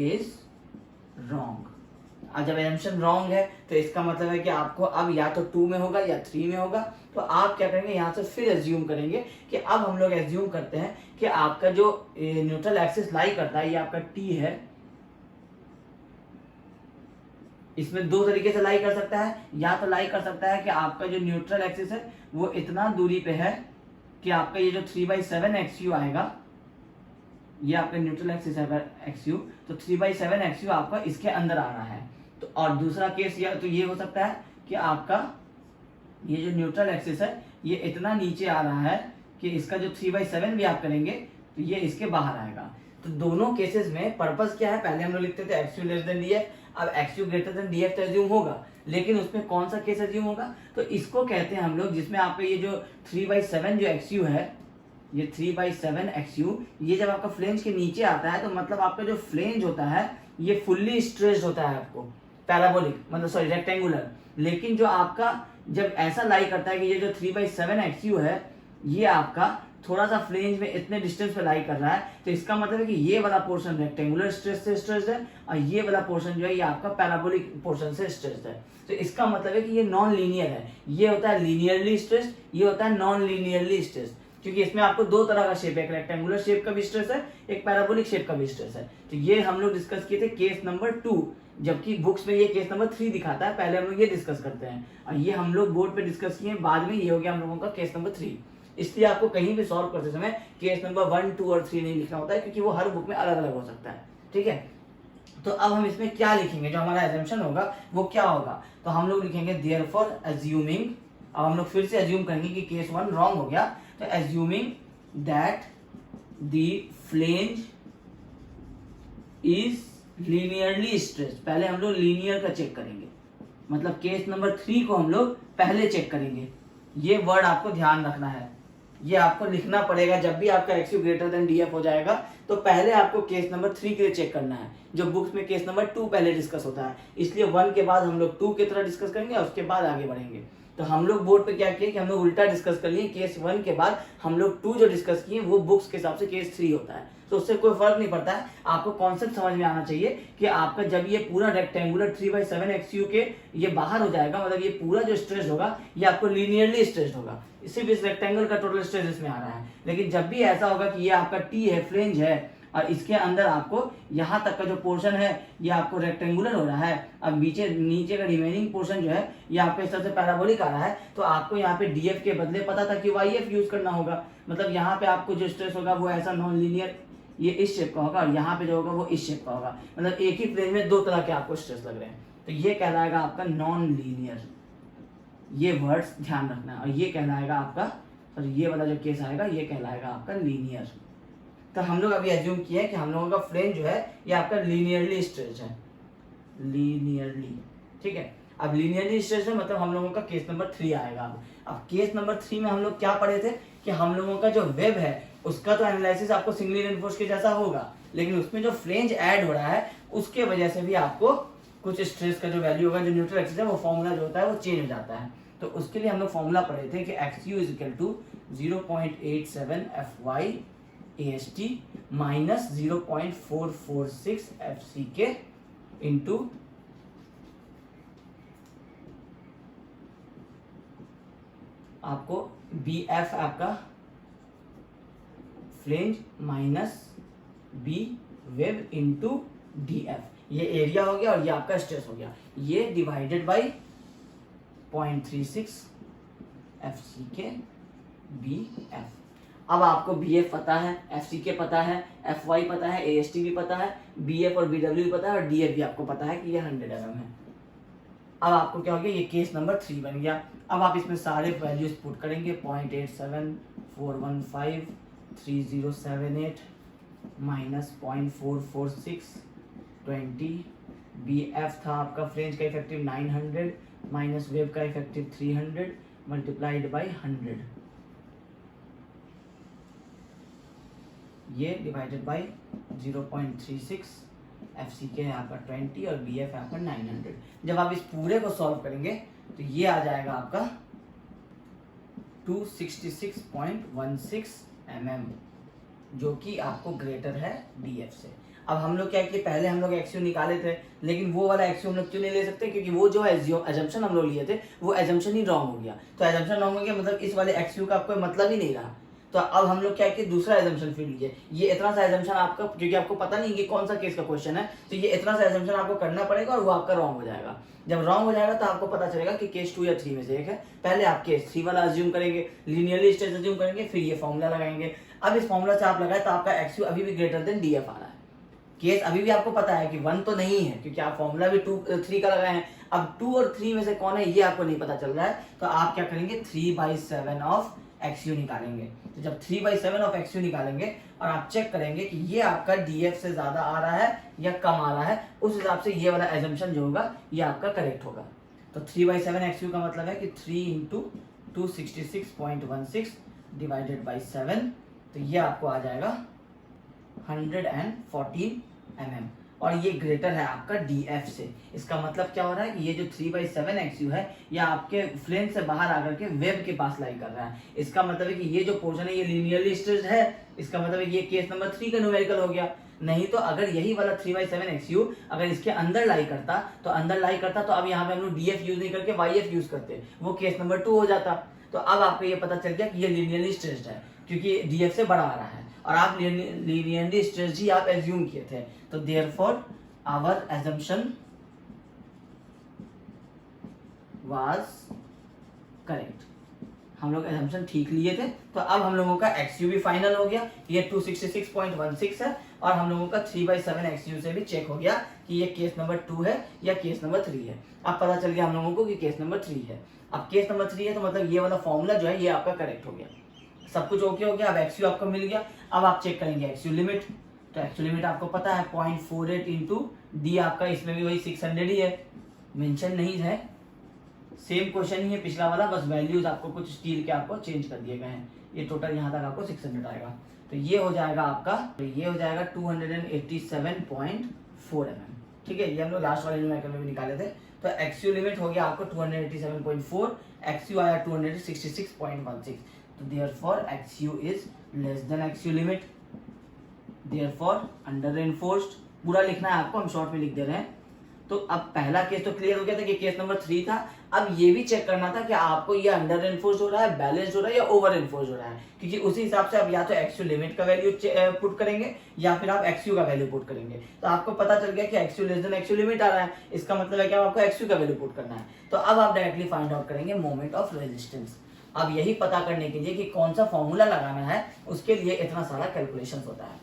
is wrong। अब जब एजम्पशन रॉन्ग है तो इसका मतलब है कि आपको अब या तो 2 में होगा या 3 में होगा। तो आप क्या करेंगे, यहाँ से फिर एज्यूम करेंगे कि अब हम लोग एज्यूम करते हैं कि आपका जो न्यूट्रल एक्सिस लाई करता है, ये आपका T है, इसमें दो तरीके से लाई कर सकता है। या तो लाई कर सकता है कि आपका जो न्यूट्रल एक्सिस है वो इतना दूरी पे है कि आपका ये जो 3/7 XU आएगा, ये आपका न्यूट्रल एक्सिस है XU, तो 3/7 XU आपका इसके अंदर आ रहा है। तो और दूसरा केस या तो ये हो सकता है कि आपका ये जो न्यूट्रल एक्सिस है ये इतना नीचे आ रहा है कि इसका जो 3/7 भी आप करेंगे तो ये इसके बाहर आएगा। तो दोनों केसेस में पर्पस क्या है, पहले हम लोग लिखते थे XU लेस देन DF, अब XU ग्रेटर देन DF तो एज्यूम होगा, लेकिन उसमें कौन सा केस एज्यूम होगा, तो इसको कहते हैं हम लोग जिसमें आपका ये जो 3/7 जो XU है, ये 3/7 XU, ये जब आपका फ्लेंज के नीचे आता है तो मतलब आपका जो फ्लेंज होता है ये फुल्ली स्ट्रेच्ड होता है आपको पैराबोलिक, मतलब सॉरी रेक्टेंगुलर। लेकिन जो आपका जब ऐसा लाई करता है कि ये जो 3/7 XU है ये आपका थोड़ा सा फ्लेंज में इतने डिस्टेंस पे लाई कर रहा है, तो इसका मतलब है कि ये वाला पोर्शन रेक्टेंगुलर स्ट्रेच से स्ट्रेच्ड है और ये वाला पोर्शन जो है ये आपका पैराबोलिक पोर्शन से स्ट्रेच्ड है। तो इसका मतलब है कि ये नॉन लीनियर है। ये होता है लीनियरली स्ट्रेच्ड, ये होता है नॉन लीनियरली स्ट्रेच्ड, क्योंकि इसमें आपको दो तरह का शेप है, एक रेक्टेंगुलर शेप का भी स्ट्रेस है, एक पैराबोलिक शेप का भी स्ट्रेस है। तो ये हम लोग डिस्कस किए थे केस नंबर 2, जबकि बुक्स में ये केस नंबर 3 दिखाता है। पहले हम लोग ये डिस्कस करते हैं और ये हम लोग बोर्ड पे डिस्कस किए, बाद में ये हो गया हम लोगों का केस नंबर 3। इसलिए आपको कहीं भी सॉल्व करते समय केस नंबर 1, 2 और 3 नहीं लिखना होता है, क्योंकि वो हर बुक में अलग अलग हो सकता है। ठीक है, तो अब हम इसमें क्या लिखेंगे, जो हमारा एजम्पशन होगा वो क्या होगा, तो हम लोग लिखेंगे देयरफॉर अज्यूमिंग, अब हम लोग फिर से अज्यूम करेंगे कि केस 1 रॉन्ग हो गया, तो assuming that the flange is linearly stretched. पहले हम लोग लीनियर का चेक करेंगे, मतलब केस नंबर 3 को हम लोग पहले चेक करेंगे। ये वर्ड आपको ध्यान रखना है, ये आपको लिखना पड़ेगा। जब भी आपका XU ग्रेटर देन DF हो जाएगा तो पहले आपको केस नंबर 3 के लिए चेक करना है, जो बुक्स में केस नंबर 2 पहले डिस्कस होता है। इसलिए 1 के बाद हम लोग 2 की तरह डिस्कस करेंगे और उसके बाद आगे बढ़ेंगे। तो हम लोग बोर्ड पे क्या किए कि हम लोग उल्टा डिस्कस कर लिए, केस 1 के बाद हम लोग 2 जो डिस्कस किए वो बुक्स के हिसाब से केस 3 होता है। तो उससे कोई फर्क नहीं पड़ता है, आपको कॉन्सेप्ट समझ में आना चाहिए कि आपका जब ये पूरा रेक्टेंगुलर 3/7 XU के ये बाहर हो जाएगा, मतलब ये पूरा जो स्ट्रेच होगा ये आपको लीनियरली स्ट्रेच होगा, सिर्फ इस रेक्टेंगल का टोटल स्ट्रेच इसमें आ रहा है। लेकिन जब भी ऐसा होगा कि ये आपका T है, फ्लेंज है, और इसके अंदर आपको यहाँ तक का जो पोर्शन है ये आपको रेक्टेंगुलर हो रहा है, अब नीचे का रिमेनिंग पोर्शन जो है ये आपके हिसाब से पैराबोलिक आ रहा है, तो आपको यहाँ पे DF के बदले पता था कि YF यूज करना होगा। मतलब यहाँ पे आपको जो स्ट्रेस होगा वो ऐसा नॉन लीनियर, ये इस शेप का होगा और यहाँ पे जो होगा वो इस शेप का होगा, मतलब एक ही फ्लेंज में दो तरह के आपको स्ट्रेस लग रहे हैं। तो ये कहलाएगा आपका नॉन लीनियर, ये वर्ड्स ध्यान रखना है। और ये कहलाएगा आपका, सॉरी ये वाला जो केस आएगा ये कहलाएगा आपका लीनियर। तो हम लोग अभी एज्यूम किए कि हम लोगों का फ्लेंज जो है ये आपका लीनियरली स्ट्रेच है, लीनियरली। ठीक है, अब लीनियरली स्ट्रेच है मतलब हम लोगों का केस नंबर 3 आएगा। अब केस नंबर 3 में हम लोग क्या पढ़े थे कि हम लोगों का जो वेब है उसका तो एनालिसिस आपको सिंगली रेनफोर्स के जैसा होगा, लेकिन उसमें जो फ्लेंज ऐड हो रहा है उसके वजह से भी आपको कुछ स्ट्रेस का जो वैल्यू होगा, जो न्यूट्रल एक्सिस है, वो फॉर्मूला जो होता है वो चेंज हो जाता है। तो उसके लिए हम लोग फॉर्मूला पढ़े थे कि XU is equal to 0.87 FY AST minus 0.446 FCK into आपको BF आपका flange minus B web into DF, ये एरिया हो गया और ये आपका स्ट्रेस हो गया, ये डिवाइडेड बाई 0.36 FCK BF। अब आपको BF पता है, FCK पता है, FY पता है, AST भी पता है, BF और BW भी पता है और DF भी आपको पता है कि ये 100 mm है। अब आपको क्या हो गया, ये केस नंबर 3 बन गया। अब आप इसमें सारे वैल्यूज पुट करेंगे, 0.87 415 3078 माइनस 0.446 20, BF था आपका फ्लेंज का इफेक्टिव 900 माइनस वेब का इफेक्टिव 300 मल्टीप्लाइड बाई 100। ये डिवाइडेड बाई 0.36, एफ सी के है आपका 20 और बी एफ है आपका 900। जब आप इस पूरे को सॉल्व करेंगे तो ये आ जाएगा आपका 266.16 mm, जो कि आपको ग्रेटर है डी एफ से। अब हम लोग क्या किए, पहले हम लोग एक्सयू निकाले थे, लेकिन वो वाला एक्सयू हम लोग क्यों नहीं ले सकते, क्योंकि वो जो एजम्पशन हम लोग लिए थे वो एजम्पशन ही रॉन्ग हो गया। तो एजम्पशन रॉन्ग हो गया मतलब इस वाले एक्सयू का कोई मतलब ही नहीं रहा। तो अब हम लोग क्या किए, दूसरा एजम्पशन फिर लिए। ये इतना सा एजम्पशन आपका, क्योंकि आपको पता नहीं कि कौन सा केस का क्वेश्चन है, तो ये इतना सा एजम्पशन आपको करना पड़ेगा और वो आपका रॉन्ग हो जाएगा। जब रॉन्ग हो जाएगा तो आपको पता चलेगा कि केस 2 या 3 में से एक है। पहले आप केस 3 वाला अज्यूम करेंगे, लीनियरली स्ट्रेच अज्यूम करेंगे, फिर ये फॉर्मूला लगाएंगे। अब इस फॉर्मूला से आप लगाए तो आपका एक्सयू अभी भी ग्रेटर देन डी एफ आ रहा है। केस अभी भी आपको पता है कि 1 तो नहीं है, क्योंकि आप फॉर्मूला भी 3 का लगाए हैं। अब 2 और 3 में से कौन है ये आपको नहीं पता चल रहा है, तो आप क्या करेंगे, 3/7 ऑफ एक्सयू निकालेंगे। तो जब 3/7 ऑफ एक्सयू निकालेंगे और आप चेक करेंगे कि ये आपका डीएफ से ज्यादा आ रहा है या कम आ रहा है, उस हिसाब से ये वाला एजम्पशन जो होगा ये आपका करेक्ट होगा। तो 3/7 एक्सयू का मतलब है कि 3 × 266.16 डिवाइडेड बाई 7, तो ये आपको आ जाएगा 114 mm, और ये ग्रेटर है आपका DF से। इसका मतलब क्या हो रहा है कि ये जो 3/7 एक्सयू है ये आपके फ्लेंज से बाहर आकर के वेब के पास लाई कर रहा है। इसका मतलब है कि ये जो पोर्शन है ये लीनियरली स्ट्रेच्ड है। इसका मतलब है ये केस नंबर 3 का न्यूमेरिकल हो गया। नहीं तो अगर यही वाला 3/7 एक्सयू अगर इसके अंदर लाई करता तो अब यहाँ पे हम लोग DF यूज नहीं करके YF यूज करते, वो केस नंबर 2 हो जाता। तो अब आपको ये पता चल गया कि ये लीनियरली स्ट्रेच्ड है, क्योंकि DF से बड़ा आ रहा है और आप लीनियरली स्ट्रेच्ड ही आप एज्यूम किए थे। तो therefore our assumption was correct, हम लोग एजम्पशन ठीक लिए थे। तो अब हम लोगों का एक्सयू भी फाइनल हो गया, ये 266.16 है, और हम लोगों का 3/7 एक्सयू से भी चेक हो गया कि ये केस नंबर 2 है या केस नंबर 3 है। अब पता चल गया हम लोगों को कि केस नंबर 3 है। अब केस नंबर 3 है तो मतलब ये वाला फॉर्मूला जो है ये आपका करेक्ट हो गया, सब कुछ ओके हो गया। अब एक्सयू आपको मिल गया। अब आप चेक करेंगे एक्सयू लिमिट। तो एक्सयू लिमिट आपको पता है 0.48 इंटू डी, आपका इसमें भी वही 600 ही है, मेंशन नहीं है, सेम क्वेश्चन ही है पिछला वाला, बस वैल्यूज आपको कुछ स्टील के आपको चेंज कर दिए गए हैं। ये टोटल यहाँ तक आपको 600 आएगा। तो ये हो जाएगा आपका, तो ये हो जाएगा 287.4 mm। ठीक है, ये हम लोग लास्ट वाले न्यूमेरिकल में भी निकाले थे। तो एक्सयू लिमिट हो गया आपको 287.4, एक्सयू आया 266.16। तो therefore एक्सयू is less then एक्सयू limit, therefore under reinforced. पूरा लिखना है आपको, हम शॉर्ट में लिख दे रहे हैं। तो अब पहला केस तो क्लियर हो गया था कि केस नंबर 3 था। अब ये भी चेक करना था कि आपको ये अंडर रेनफोर्स्ड हो रहा है, बैलेंस्ड हो रहा है या ओवर रेनफोर्स्ड हो रहा है, क्योंकि उसी हिसाब से आप या तो एक्सयू लिमिट का वैल्यू पुट करेंगे या फिर आप एक्सयू का वैल्यू पुट करेंगे। तो आपको पता चल गया कि एक्सयू लेस देन एक्सयू लिमिट आ रहा है, इसका मतलब है कि आपको एक्सयू का वैल्यू पुट करना है। तो अब आप डायरेक्टली फाइंड आउट करेंगे मोमेंट ऑफ रेजिस्टेंस। अब यही पता करने के लिए कि कौन सा फॉर्मूला लगाना है, उसके लिए इतना सारा कैलकुलेशन होता है।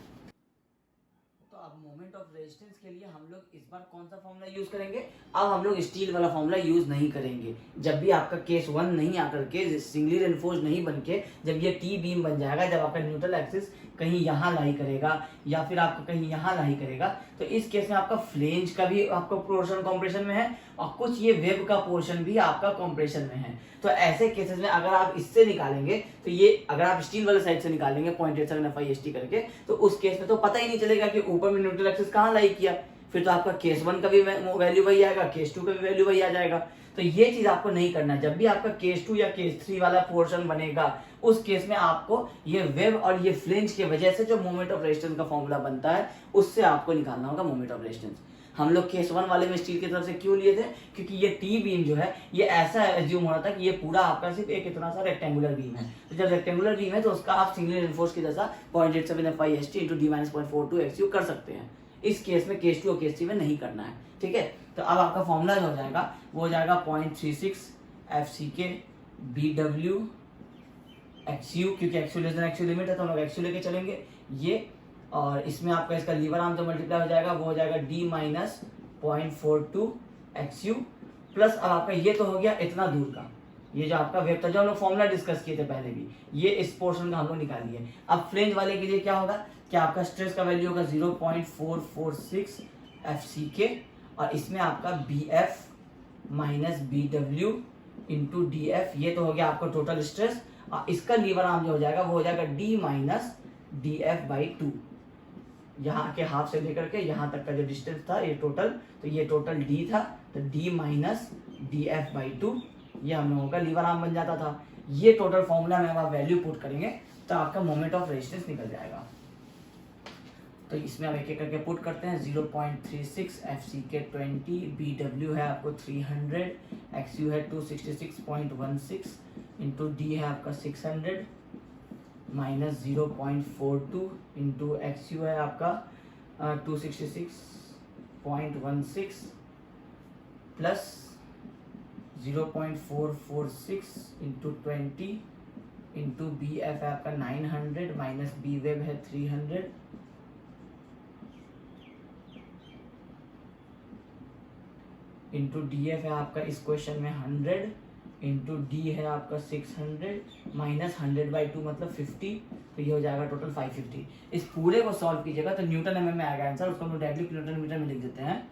तो अब मोमेंट ऑफ रेजिस्टेंस के लिए हम लोग इस बार कौन सा फॉर्मूला यूज करेंगे, अब हम लोग स्टील वाला फॉर्मूला यूज नहीं करेंगे। जब भी आपका केस 1 नहीं आकर के सिंगली रेनफोर्स्ड नहीं बन के जब ये टी बीम बन जाएगा, जब आपका न्यूट्रल एक्सिस कहीं यहाँ लाई करेगा या फिर आपको कहीं यहाँ लाई करेगा, तो इस केस में आपका फ्लेंज का भी आपका पोर्शन कॉम्प्रेशन में है और कुछ ये वेब का पोर्शन भी आपका कॉम्प्रेशन में है। तो ऐसे केसेस में अगर आप इससे निकालेंगे, तो ये अगर आप स्टील वाले साइड से निकालेंगे 0.87 FIST करके, तो उस केस में तो पता ही नहीं चलेगा कि ऊपर में न्यूट्रल एक्सिस कहाँ लाई किया। फिर तो आपका केस 1 का भी वैल्यू वही आएगा, केस 2 का भी वैल्यू वही आ जाएगा। तो ये चीज आपको नहीं करना। जब भी आपका केस 2 या केस 3 वाला पोर्शन बनेगा, उस केस में आपको ये वेब और ये फ्लेंज की वजह से जो मोमेंट ऑफ रेजिस्टेंस का फॉर्मूला बनता है, उससे आपको निकालना होगा मोमेंट ऑफ रेजिस्टेंस। हम लोग केस 1 वाले में स्टील की तरफ से क्यों लिए थे, क्योंकि ये टी बीम जो है ये ऐसा एज्यूम हो रहा था कि ये पूरा आपका सिर्फ एक इतना सा रेक्टेंगुलर बीम है। तो जब रेक्टेंगुलर बीम है तो उसका आप सिंगली रेनफोर्स की जैसा 0.87 FIST इंटू D-0.42 XU कर सकते हैं। इस केस में केस 2 और केस 3 में नहीं करना है। ठीक है, तो अब आपका फॉर्मूला जो हो जाएगा वो हो जाएगा 0.36 FCK BW XU, क्योंकि XU less than XU limit है तो हम लोग XU लेके चलेंगे ये, और इसमें आपका इसका लीवर आर्म जो मल्टीप्लाई हो जाएगा वो हो जाएगा D-0.42 XU प्लस, अब आपका ये तो हो गया इतना दूर का, ये जो आपका वेब था जो हम लोग फॉर्मूला डिस्कस किए थे पहले भी, ये इस पोर्शन का हम लोग निकालिए। अब फ्लेंज वाले के लिए क्या होगा कि आपका स्ट्रेस का वैल्यू होगा 0.446 FCK और इसमें आपका BF minus BW into DF, ये तो हो गया आपका टोटल स्ट्रेस, और इसका लीवर आर्म जो हो जाएगा वो हो जाएगा D माइनस df/2। यहाँ के हाफ से लेकर के यहाँ तक का जो डिस्टेंस था ये टोटल, तो ये टोटल d था, तो d माइनस df/2 ये हम लोगों का लीवर आर्म बन जाता था। ये टोटल फॉर्मूला में आप वैल्यू पुट करेंगे तो आपका मोमेंट ऑफ रेजिस्टेंस निकल जाएगा। तो इसमें हम एक एक करके पुट करते हैं। 0.36 FCK 20, BW है आपको 300, XU है 266.16 इंटू डी है आपका 600 माइनस 0.42 इंटू XU है आपका 266.16 प्लस 0.446 इंटू 20 इंटू BF है आपका 900 माइनस B वेब है 300 इंटू DF है आपका इस क्वेश्चन में 100 इंटू D है आपका 600 माइनस 100/2 मतलब 50, तो ये हो जाएगा टोटल 550। इस पूरे को सॉल्व कीजिएगा तो न्यूटन mm में आएगा आंसर, उसको हम लोग डायरेक्टली किलोमीटर मीटर में लिख देते हैं।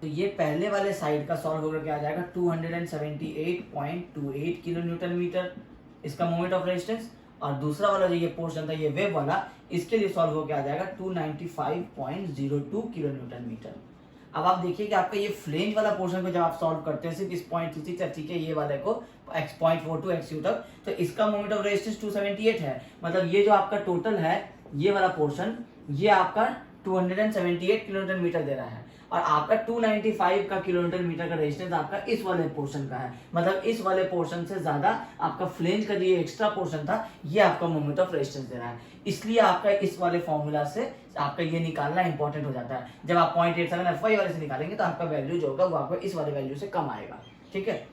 तो ये पहले वाले साइड का सॉल्व होकर क्या आ जाएगा 278.28 किलो न्यूटन मीटर इसका मोमेंट ऑफ रेजिस्टेंस, और दूसरा वाला जो ये पोर्शन था ये वेव वाला, इसके लिए सॉल्व होकर आ जाएगा 295.02 किलो न्यूटन मीटर। अब आप देखिए कि आपका ये फ्लेंज वाला पोर्शन को जब आप सॉल्व करते हैं सिर्फ इस पॉइंट के ये वाले को x.42 XU तक, तो इसका मोमेंट ऑफ रेजिस्टेंस 278 है। मतलब ये जो आपका टोटल है ये वाला पोर्शन ये आपका 278 किलोमीटर मीटर दे रहा है, और आपका 295 का किलोमीटर मीटर का रेजिस्टेंस आपका इस वाले पोर्शन का है। मतलब इस वाले पोर्शन से ज्यादा आपका फ्लेंज का जो ये एक्स्ट्रा पोर्शन था ये आपका मोमेंट ऑफ रेजिस्टेंस दे रहा है। इसलिए आपका इस वाले फॉर्मूला से आपका ये निकालना इंपॉर्टेंट हो जाता है। जब आप 0.87 FY वाले से निकालेंगे तो आपका वैल्यू जो होगा वो आपको इस वाले वैल्यू से कम आएगा। ठीक है,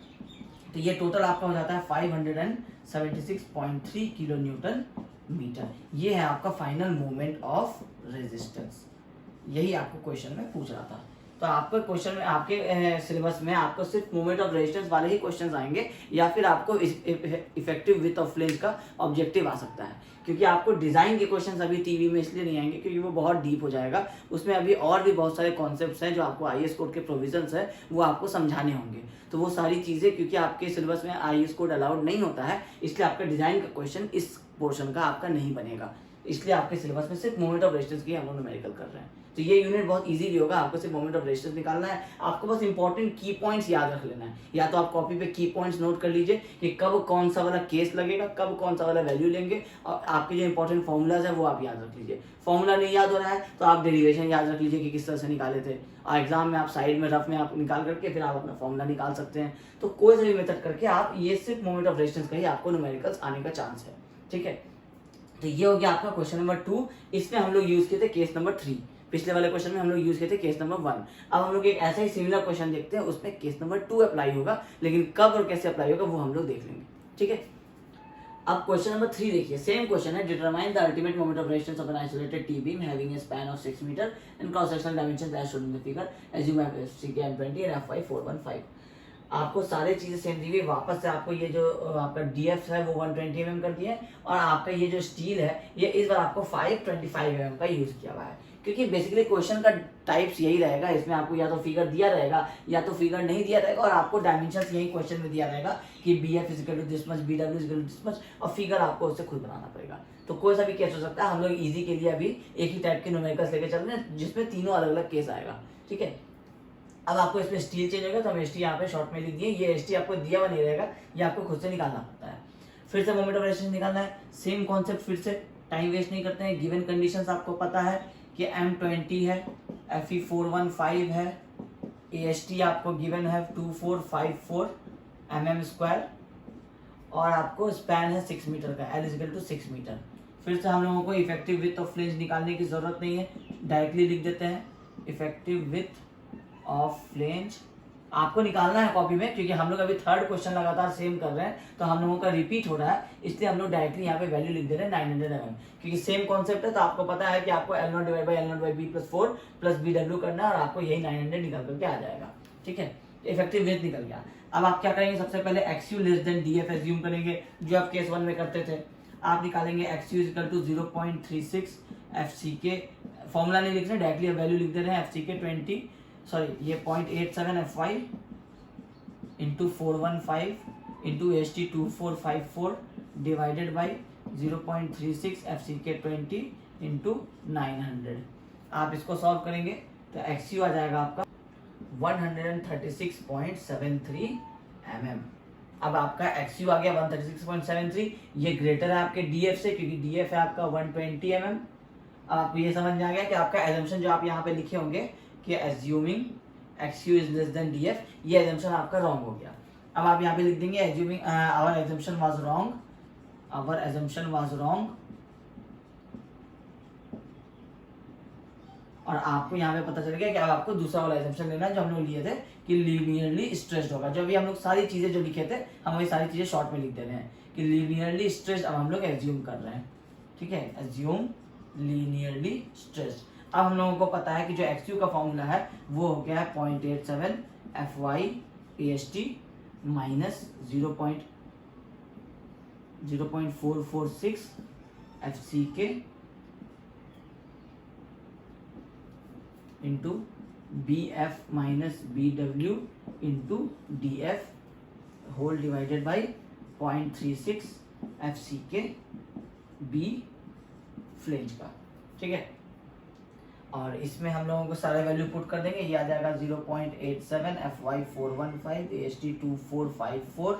तो ये टोटल आपका हो जाता है 576.3 किलो न्यूटन मीटर। ये है आपका फाइनल मोमेंट ऑफ रेजिस्टेंस। यही आपको क्वेश्चन में पूछ रहा था। तो आपको क्वेश्चन में आपके सिलेबस में आपको सिर्फ मोमेंट ऑफ रेजिस्टेंस वाले ही क्वेश्चंस आएंगे, या फिर आपको इफेक्टिव विड्थ ऑफ फ्लेंज का ऑब्जेक्टिव आ सकता है। क्योंकि आपको डिजाइन के क्वेश्चंस अभी टीवी में इसलिए नहीं आएंगे क्योंकि वो बहुत डीप हो जाएगा, उसमें अभी और भी बहुत सारे कॉन्सेप्ट्स हैं जो आपको IAS कोड के प्रोविजंस है वो आपको समझाने होंगे। तो वो सारी चीजें क्योंकि आपके सिलेबस में IAS कोड अलाउड नहीं होता है, इसलिए आपका डिजाइन का क्वेश्चन इस पोर्शन का आपका नहीं बनेगा। इसलिए आपके सिलेबस में सिर्फ मोमेंट ऑफ रेजिस्टेंस की हम लोग न्यूमेरिकल कर रहे हैं। तो ये यूनिट बहुत इजी भी होगा, आपको सिर्फ मोमेंट ऑफ रेजिस्टेंस निकालना है। आपको बस इंपॉर्टेंट की पॉइंट्स याद रख लेना है, या तो आप कॉपी पे की पॉइंट्स नोट कर लीजिए कि कब कौन सा वाला केस लगेगा, कब कौन सा वाला वैल्यू लेंगे, और आपके जो इंपॉर्टेंट फॉर्मूलाज है वो आप याद रख लीजिए। फॉर्मूला नहीं याद हो रहा है तो आप डेरिवेशन याद रख लीजिए कि किस तरह से निकाले थे, और एग्जाम में आप साइड में रफ में आप निकाल करके फिर आप अपना फॉर्मूला निकाल सकते हैं। तो कोई सा भी मेथड करके आप ये सिर्फ मोमेंट ऑफ रेजिस्टेंस का ही आपको न्यूमेरिकल्स आने का चांस है। ठीक है, तो ये हो गया आपका क्वेश्चन नंबर 2। इसमें हम लोग यूज किए थे केस नंबर 3। पिछले वाले क्वेश्चन में हम लोग यूज किए थे केस नंबर 1। अब हम लोग एक ऐसा ही सिमिलर क्वेश्चन देखते हैं, उसमें केस नंबर 2 अप्लाई होगा, लेकिन कब और कैसे अप्लाई होगा वो हम लोग देख लेंगे। ठीक है, अब क्वेश्चन नंबर 3 देखिए, सेम क्वेश्चन है। Determine the ultimate moment of resistance of an isolated T beam having a span of 6 metre and cross sectional dimensions as shown in the figure, assume FCK M20 and FY 415। आपको सारे चीजें same दी हुई, वापस से आपको ये जो आपका DF है वो 120 mm कर दिया है, और आपका ये जो स्टील है ये इस बार आपको 525 mm का यूज किया हुआ है। क्योंकि बेसिकली क्वेश्चन का टाइप्स यही रहेगा, इसमें आपको या तो फिगर दिया रहेगा या तो फिगर नहीं दिया रहेगा, और आपको डायमेंशंस यही क्वेश्चन में दिया रहेगा कि BF is equal to this much, BW is equal to this much, और फिगर आपको उससे खुद बनाना पड़ेगा। तो कोई सा भी केस हो सकता है। हम लोग इजी के लिए अभी एक ही टाइप के न्यूमेरिकल्स लेके चल रहे हैं जिसमें तीनों अलग अलग केस आएगा। ठीक है, अब आपको इसमें स्टील चेंज होगा तो हम ST यहाँ पे शॉर्ट में लिख दिए। ये ST आपको दिया हुआ नहीं रहेगा, ये आपको खुद से निकालना पड़ता है। फिर से मोमेंट ऑफ रेजिस्टेंस निकालना है, सेम कॉन्सेप्ट, फिर से टाइम वेस्ट नहीं करते हैं। गिवन कंडीशंस आपको पता है कि M20 है, FE 415 है, AST आपको गिवन है 2454 mm², और आपको स्पैन है 6 मीटर का, L इक्वल टू 6 मीटर। फिर से हम लोगों को इफेक्टिव विड्थ ऑफ फ्लेंज निकालने की जरूरत नहीं है, डायरेक्टली लिख देते हैं इफेक्टिव विड्थ ऑफ फ्लेंज। आपको निकालना है कॉपी में, क्योंकि हम लोग अभी थर्ड क्वेश्चन लगातार सेम कर रहे हैं तो हम लोगों का रिपीट हो रहा है, इसलिए हम लोग डायरेक्टली यहाँ पे वैल्यू लिख दे रहे हैं 900 mm, क्योंकि सेम कॉन्सेप्ट है। तो आपको पता है कि आपको L0/L0/B+4 प्लस BW करना है, और आपको यही 900 निकल करके आ जाएगा। ठीक है, इफेक्टिव विड्थ निकल गया। अब आप क्या करेंगे, सबसे पहले XU less then DF assume करेंगे, जो आप केस 1 में करते थे। आप निकालेंगे XU equal to 0.36 FCK, formula नहीं लिख रहे, डायरेक्टली वैल्यू लिख दे रहे हैं FCK 20, सॉरी ये 0.87 FY into 415 into ST 2454 divided by 0.36 FCK 20 into 900। आप इसको सॉल्व करेंगे तो एक्स यू आ जाएगा आपका 136.73 mm। अब आपका एक्स यू आ गया 136.73, ये ग्रेटर है आपके डी एफ से, क्योंकि डी एफ है आपका 120 mm। अब आपको ये समझ में आ गया कि आपका एजम्पशन जो आप यहाँ पे लिखे होंगे कि assuming X U is less than D F, ये एजम्पशन आपका रॉन्ग हो गया। अब आप यहाँ पे लिख देंगे assuming our assumption was wrong, our assumption was wrong. और आपको यहाँ पे पता चल गया कि अब आपको दूसरा वाला एजम्पशन लेना है जो हम लोग लिए थे कि लीनियरली स्ट्रेस्ड होगा। जो अभी हम लोग सारी चीजें जो लिखे थे हम वही सारी चीजें शॉर्ट में लिख दे रहे हैं कि लीनियरली स्ट्रेस्ड अब हम लोग एज्यूम कर रहे हैं। ठीक है, एज्यूम लीनियरली स्ट्रेस्ड। अब हम लोगों को पता है कि जो एक्स यू का फॉर्मूला है वो हो गया है 0.87 F Y A S T minus 0.446 F C K into B F minus B W into D F whole divided by 0.36 F C K B flange का। ठीक है, और इसमें हम लोगों को सारे वैल्यू पुट कर देंगे। ये आ जाएगा 0.87 F Y 415 A S T 2454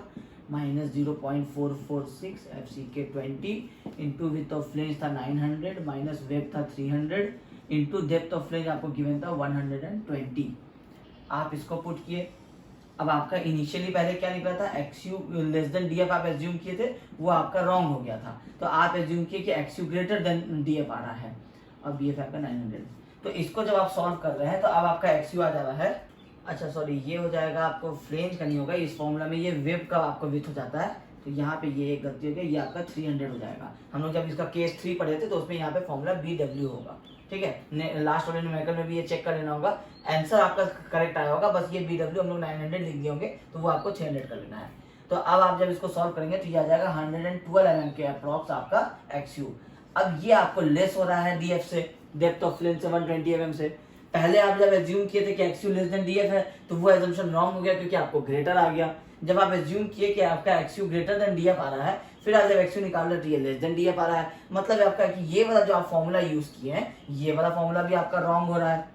minus 0.446 F C K 20 into width of flange था 900 माइनस वेब था 300 इंटू डेप्थ ऑफ फ्लेंज आपको गिवन था 120। आप इसको पुट किए। अब आपका इनिशियली पहले क्या निकला था, x you less than D F आप एज्यूम किए थे, वो आपका रॉन्ग हो गया था। तो आप एज्यूम किए कि X U greater than D F आ रहा है, और बी एफ आपका 900। तो इसको जब आप सॉल्व कर रहे हैं तो अब आपका एक्स यू आ जा रहा है, अच्छा सॉरी ये हो जाएगा आपको फ्लेंज का नहीं होगा, इस फॉर्मूला में ये वेब का आपको विथ हो जाता है। तो यहाँ पे ये एक गलती हो गई, ये आपका 300 हो जाएगा। हम लोग जब इसका केस 3 पढ़े थे तो उसमें यहाँ पे फॉर्मूला बी डब्ल्यू होगा। ठीक है, लास्ट वाले न्यूमेरिकल में भी ये चेक कर लेना होगा, आंसर आपका करेक्ट आया होगा, बस ये बी डब्ल्यू हम लोग 900 लिख दिए होंगे तो वो आपको 600 कर लेना है। तो अब आप जब इसको सॉल्व करेंगे तो ये आ जाएगा 112 mm के अप्रॉक्स आपका एक्स यू। अब ये आपको लेस हो रहा है डी एफ से, डेप्थ ऑफ फ्लेंज से 120 mm से। पहले आप जब एज्यूम किए थे कि X you less than D F है तो वो एजम्पशन रॉन्ग हो गया क्योंकि आपको ग्रेटर आ गया। जब आप एज्यूम किए कि आपका X U greater than D F आ रहा है, फिर आप जब एक्स यू निकाल रहे तो ये लेस देन डी एफ आ रहा है, मतलब आपका कि ये वाला जो आप फॉर्मूला यूज किए हैं ये वाला फॉर्मूला भी आपका रॉन्ग हो रहा है।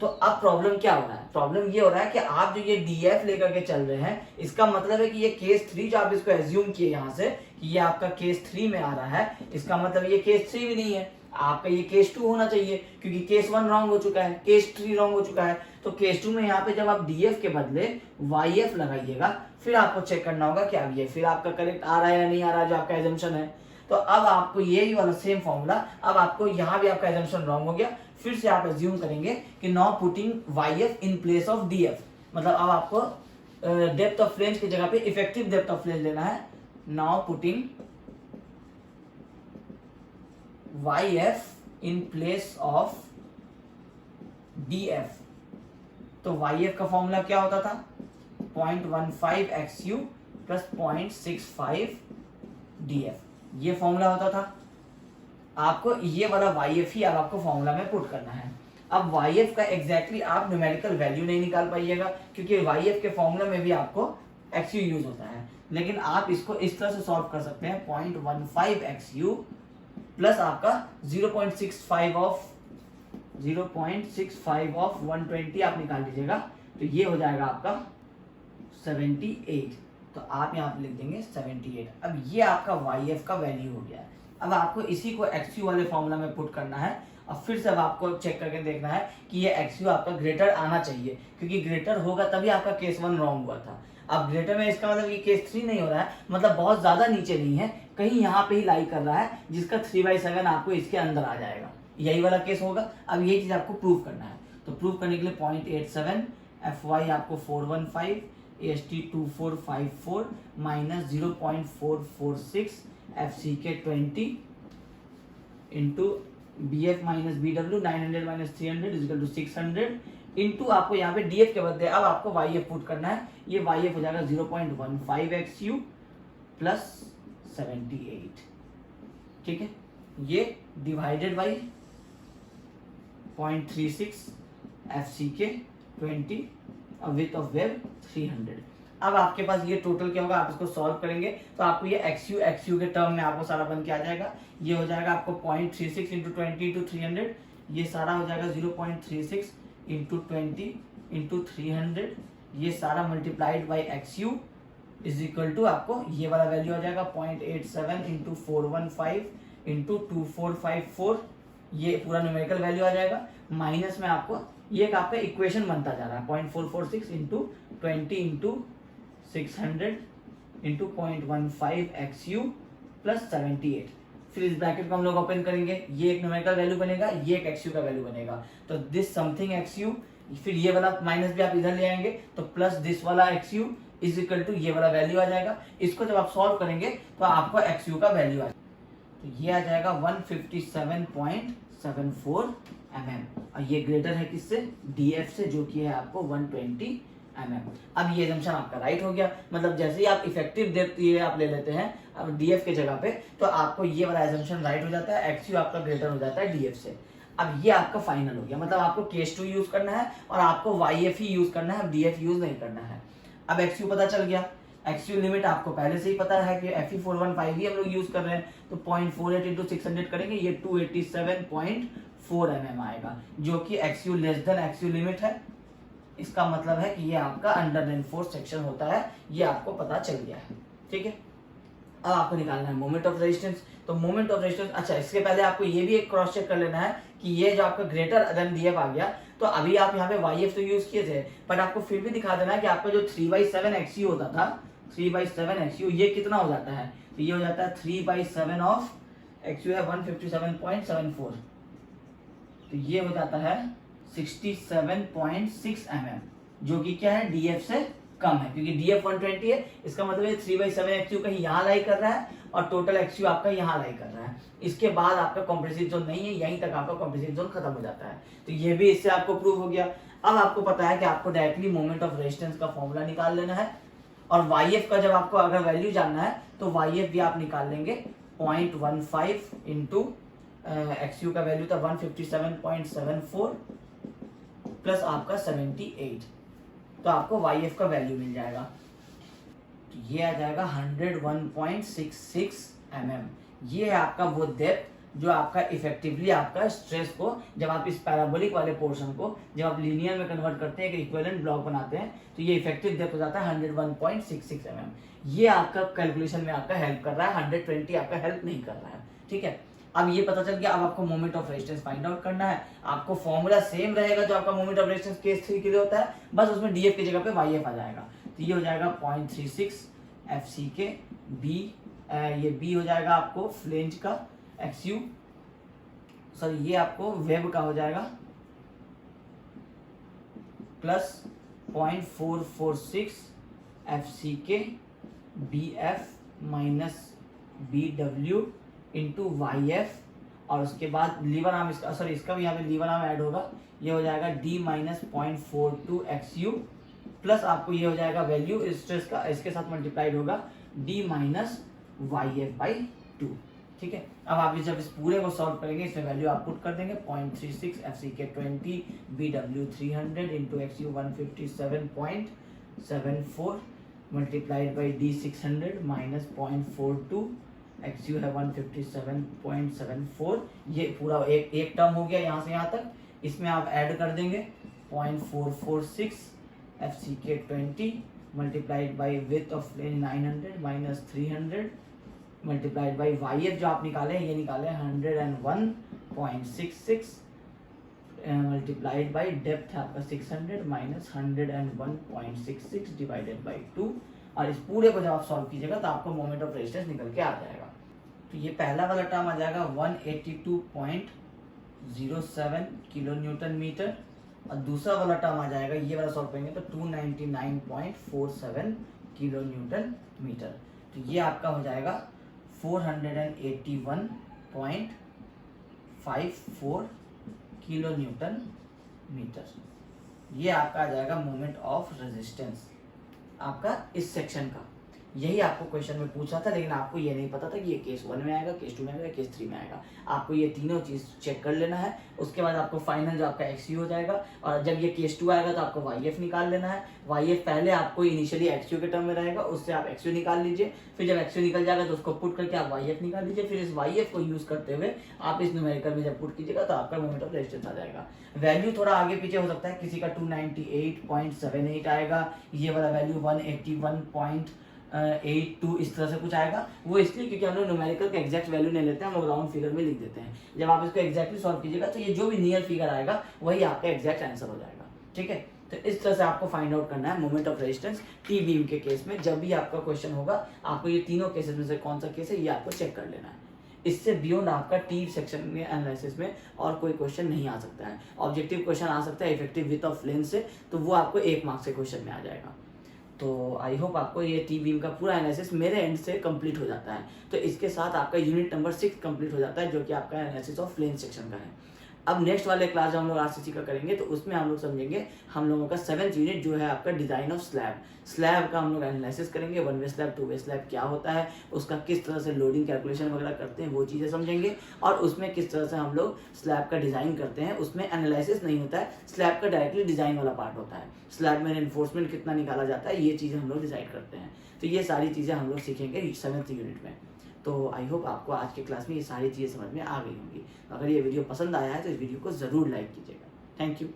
तो अब प्रॉब्लम क्या हो रहा है, प्रॉब्लम ये हो रहा है कि आप जो ये डी एफ लेकर के चल रहे हैं, इसका मतलब है कि ये केस 3 जो आप इसको एज्यूम किए यहाँ से कि ये आपका केस 3 में आ रहा है, इसका मतलब ये केस 3 भी नहीं है, आपका ये केस 2 होना चाहिए, क्योंकि केस 1 रॉन्ग हो चुका है, केस 3 रॉन्ग हो चुका है। तो केस 2 में यहाँ पे जब आप डीएफ के बदले वाई एफ लगाइएगा, फिर आपको चेक करना होगा कि अब ये फिर आपका करेक्ट आ रहा है या नहीं आ रहा है जो आपका एजम्पशन है। तो अब आपको यही वाला सेम फॉर्मूला, अब आपको यहाँ भी आपका एजम्पशन रॉन्ग हो गया, फिर से आप एज्यूम करेंगे कि now putting Y F in place of D F, मतलब अब आपको डेप्थ ऑफ फ्लेंज की जगह पे इफेक्टिव डेप्थ ऑफ फ्लेंज लेना है। Now putting Y F in place of D F. तो वाई एफ का फॉर्मूला क्या होता था, 0.15 X U plus 0.65 D F, ये फॉर्मूला होता था। आपको ये वाला वाई एफ ही अब आपको फॉर्मूला में पुट करना है। अब वाई एफ का एग्जैक्टली आप न्यूमेरिकल वैल्यू नहीं निकाल पाइएगा, क्योंकि वाई एफ के फॉर्मूला में भी आपको एक्स यू यूज होता है, लेकिन आप इसको इस तरह से सॉल्व कर सकते हैं 0.15 एक्स यू प्लस आपका 0.65 ऑफ 120 आप निकाल दीजिएगा, तो ये हो जाएगा आपका 78। तो आप यहाँ पे लिख देंगे 78। अब ये आपका वाई एफ का वैल्यू हो गया है। अब आपको इसी को एक्स यू वाले फॉर्मूला में पुट करना है, और फिर से अब आपको चेक करके देखना है कि ये एक्स यू आपका ग्रेटर आना चाहिए, क्योंकि ग्रेटर होगा तभी आपका केस 1 रॉन्ग हुआ था। अब ग्रेटर में इसका मतलब ये केस 3 नहीं हो रहा है, मतलब बहुत ज्यादा नीचे नहीं है, कहीं यहाँ पे ही लाई कर रहा है, जिसका 3/7 आपको इसके अंदर आ जाएगा, यही वाला केस होगा। अब ये चीज आपको प्रूव करना है, तो प्रूव करने के लिए 0.87 एफ वाई आपको 415 AST 2454 minus 0.446 FC K 20 into B F minus B W 900 minus 300 equal to 600 into आपको यहाँ पे डी एफ के बदले अब आपको वाई एफ पुट करना है। ये वाई एफ हो जाएगा 0.15 एक्स यू प्लस 78। ठीक है, ये divided by 0.36 FC K 20 width of web 300। अब आपके पास ये टोटल क्या होगा, आप इसको सॉल्व करेंगे तो आपको ये एक्सयू के टर्म में आपको सारा बन के आ जाएगा। ये हो जाएगा आपको 0.36 इंटू 20 इंटू 300, ये सारा हो जाएगा 0.36 इंटू 20 इंटू 300, ये सारा multiplied by XU is equal to आपको ये वाला वैल्यू आ जाएगा 0.87 इंटू 415 इंटू 2454, ये पूरा न्यूमेरिकल वैल्यू आ जाएगा। माइनस में आपको ये एक आपका इक्वेशन बनता जा रहा है 0.446 इंटू 20 इंटू 600 इंटू 0.15 एक्सयू प्लस 78। फिर इस ब्रैकेट को हम लोग ओपन करेंगे, ये एक न्यूमेरिकल वैल्यू बनेगा, ये एक एक्सयू का वैल्यू बनेगा, तो दिस समथिंग एक्सयू, फिर ये वाला माइनस भी आप इधर ले आएंगे तो प्लस दिस वाला एक्सयू इज इक्वल टू ये वाला वैल्यू आ जाएगा। इसको जब आप सॉल्व करेंगे तो आपको एक्सयू का वैल्यू आ जाएगा, तो ये आ जाएगा 157.74 mm, और ये ग्रेटर है किससे, डीएफ से, जो कि है आपको 120 mm। अब ये एजम्पशन आपका राइट हो गया, मतलब जैसे ही आप इफेक्टिव डेप्थ ये आप ले लेते हैं अब डीएफ के जगह पे, तो आपको ये वाला एजम्पशन राइट हो जाता है, एक्सयू आपका ग्रेटर हो जाता है डीएफ से। अब ये आपका फाइनल हो गया, मतलब आपको केस 2 यूज करना है और आपको वाईएफ ही यूज करना है, डीएफ यूज नहीं करना है। अब एक्सयू पता चल गया, एक्सयू लिमिट आपको पहले से ही पता है कि Fe415 ही हम लोग यूज कर रहे हैं, तो 0.48 इंटू 600 करेंगे, ये 287.4 mm आएगा, जो कि एक्सयू लेस देन एक्सयू लिमिट है। इसका मतलब है कि ये आपका अंडर एनफोर्स सेक्शन होता है, ये आपको पता चल गया है। ठीक है, अब आपको निकालना है मोमेंट ऑफ रेजिस्टेंस। तो मोमेंट ऑफ रेजिस्टेंस, अच्छा इसके पहले आपको ये भी एक क्रॉस चेक कर लेना है कि ये जो आपका ग्रेटर देन डीएफ आ गया, तो अभी आप यहाँ पे वाईएफ तो यूज किए थे, बट आपको फिर भी दिखा देना है कि आपका जो 3/7 एक्सयू होता था, 3/7 एक्सयू, ये कितना हो जाता है, तो ये हो जाता है 3/7 ऑफ एक्सयू है 157.74, तो ये हो जाता है 67.6 mm, जो कि क्या है, डीएफ से कम है, क्योंकि डीएफ 120 है, इसका मतलब ये 3/7 एक्सयू कहीं यहाँ लाई कर रहा है और टोटल एक्सयू आपका यहाँ लाई कर रहा है। इसके बाद आपका कॉम्प्रेसिव जोन नहीं है, यहीं तक आपका कॉम्प्रेसिव जोन खत्म हो जाता है, तो ये भी इससे आपको प्रूव हो गया। अब आपको पता है कि आपको डायरेक्टली मोमेंट ऑफ रेजिस्टेंस का फॉर्मूला निकाल लेना है, और वाईएफ का जब आपको अगर वैल्यू जानना है तो वाईएफ भी आप निकाल लेंगे 0.15 इंटू एक्सयू का वैल्यू था 157.74 प्लस आपका 78, तो आपको वाईएफ का वैल्यू मिल जाएगा, तो ये आ जाएगा 101.66 mm। ये है आपका वो डेप्थ जो आपका इफेक्टिवली आपका स्ट्रेस को, जब आप इस पैराबोलिक वाले पोर्शन को जब आप लीनियर में कन्वर्ट करते हैं, एक इक्विवेलेंट ब्लॉक बनाते हैं, तो ये इफेक्टिव डेप्थ हो जाता है 101.66 mm। ये आपका कैलकुलेशन में आपका हेल्प कर रहा है, 120 आपका हेल्प नहीं कर रहा है। ठीक है, अब ये पता चल गया। अब आपको moment of resistance find out करना है। आपको फॉर्मूला सेम रहेगा जो आपका मोमेंट ऑफ रेजिस्टेंस केस 3 के लिए होता है, बस उसमें डीएफ की जगह पे वाईएफ आ जाएगा, तो ये हो जाएगा 0.36 FCK बी, ये बी हो जाएगा आपको फ्लेंज का एक्सयू, सॉरी ये आपको वेब का हो जाएगा, plus 0.446 FCK BF minus BW into YF, और उसके बाद लीवर आर्म इसका, सॉरी इसका भी यहाँ पे लीवर आर्म ऐड होगा, ये हो जाएगा D माइनस 0.42 XU, प्लस आपको ये हो जाएगा वैल्यू स्ट्रेस का, इसके साथ मल्टीप्लाइड होगा D माइनस YF/2। ठीक है, अब आप जब इस पूरे को सॉल्व करेंगे, इसमें वैल्यू आप पुट कर देंगे 0.36 FCK 20 BW 300 into XU 157.74 multiplied by D 600 minus 0.42 XU है 157.74। ये पूरा एक टर्म हो गया यहाँ से यहाँ तक। इसमें आप ऐड कर देंगे 0.446 FCK 20 multiplied by width of flange 900 minus 300 multiplied by YF जो आप निकाले हैं, ये निकाले 101.66 मल्टीप्लाइड बाई डेप्थ है आपका 600 माइनस 101.66 डिवाइडेड बाई 2, और इस पूरे को जब आप सॉल्व कीजिएगा तो आपको मोमेंट ऑफ रेजिस्टेंस निकल के आ जाएगा। तो ये पहला वाला टर्म आ जाएगा 182.07 किलो न्यूटन मीटर, और दूसरा वाला टर्म आ जाएगा, ये वाला सॉल्व करेंगे तो 299.47 किलो न्यूटन मीटर। तो ये आपका हो जाएगा 481.54 किलो न्यूटन मीटर। ये आपका आ जाएगा मोमेंट ऑफ रेजिस्टेंस आपका इस सेक्शन का। यही आपको क्वेश्चन में पूछा था, लेकिन आपको ये नहीं पता था कि ये केस 1 में आएगा, केस 2 में आएगा, केस 3 में आएगा। आपको ये तीनों चीज़ चेक कर लेना है। उसके बाद आपको फाइनल जो आपका एक्सयू हो जाएगा, और जब ये केस 2 आएगा तो आपको YF निकाल लेना है। YF पहले आपको इनिशियली एक्सयू के टर्म में रहेगा, उससे आप एक्सयू निकाल लीजिए। फिर जब एक्सयू निकल जाएगा तो उसको पुट करके आप YF निकाल लीजिए। फिर इस YF को यूज करते हुए आप इस न्यूमेरिकल में जब पुट कीजिएगा तो आपका मोमेंट ऑफ रेजिस्टेंस आ जाएगा। वैल्यू थोड़ा आगे पीछे हो सकता है, किसी का 298.78 आएगा, ये वाला वैल्यू 181.82 इस तरह से कुछ आएगा। वो इसलिए क्योंकि हम लोग न्यूमेरिकल का एग्जैक्ट वैल्यू नहीं लेते हैं, हम लोग राउंड फिगर में लिख देते हैं। जब आप इसको एग्जैक्टली सॉल्व कीजिएगा तो ये जो भी नियर फिगर आएगा वही आपका एग्जैक्ट आंसर हो जाएगा। ठीक है, तो इस तरह से आपको फाइंड आउट करना है moment of resistance T beam के केस में। जब भी आपका क्वेश्चन होगा, आपको ये तीनों केसेस में से कौन सा केस है ये आपको चेक कर लेना है। इससे बियॉन्ड आपका टी सेक्शन में एनालिसिस में और कोई क्वेश्चन नहीं आ सकता है। ऑब्जेक्टिव क्वेश्चन आ सकता है इफेक्टिव विथ ऑफ लेंस से, तो वो आपको 1 मार्क्स के क्वेश्चन में आ जाएगा। तो आई होप आपको ये टी बीम का पूरा एनालिसिस मेरे एंड से कंप्लीट हो जाता है। तो इसके साथ आपका यूनिट नंबर 6 कंप्लीट हो जाता है, जो कि आपका एनालिसिस ऑफ लेंस सेक्शन का है। अब नेक्स्ट वाले क्लास जब हम लोग आरसीसी का करेंगे तो उसमें हम लोग समझेंगे हम लोगों का 7th यूनिट जो है आपका डिजाइन ऑफ स्लैब। स्लैब का हम लोग एनालिसिस करेंगे, 1 वे स्लैब 2 वे स्लैब क्या होता है, उसका किस तरह से लोडिंग कैलकुलेशन वगैरह करते हैं वो चीज़ें समझेंगे, और उसमें किस तरह से हम लोग स्लैब का डिज़ाइन करते हैं। उसमें एनालिसिस नहीं होता है, स्लैब का डायरेक्टली डिज़ाइन वाला पार्ट होता है। स्लैब में रेनफोर्समेंट कितना निकाला जाता है, ये चीज़ें हम लोग डिसाइड करते हैं। तो ये सारी चीज़ें हम लोग सीखेंगे 7th यूनिट में। तो आई होप आपको आज के क्लास में ये सारी चीज़ें समझ में आ गई होंगी। अगर ये वीडियो पसंद आया है तो इस वीडियो को ज़रूर लाइक कीजिएगा। Thank you.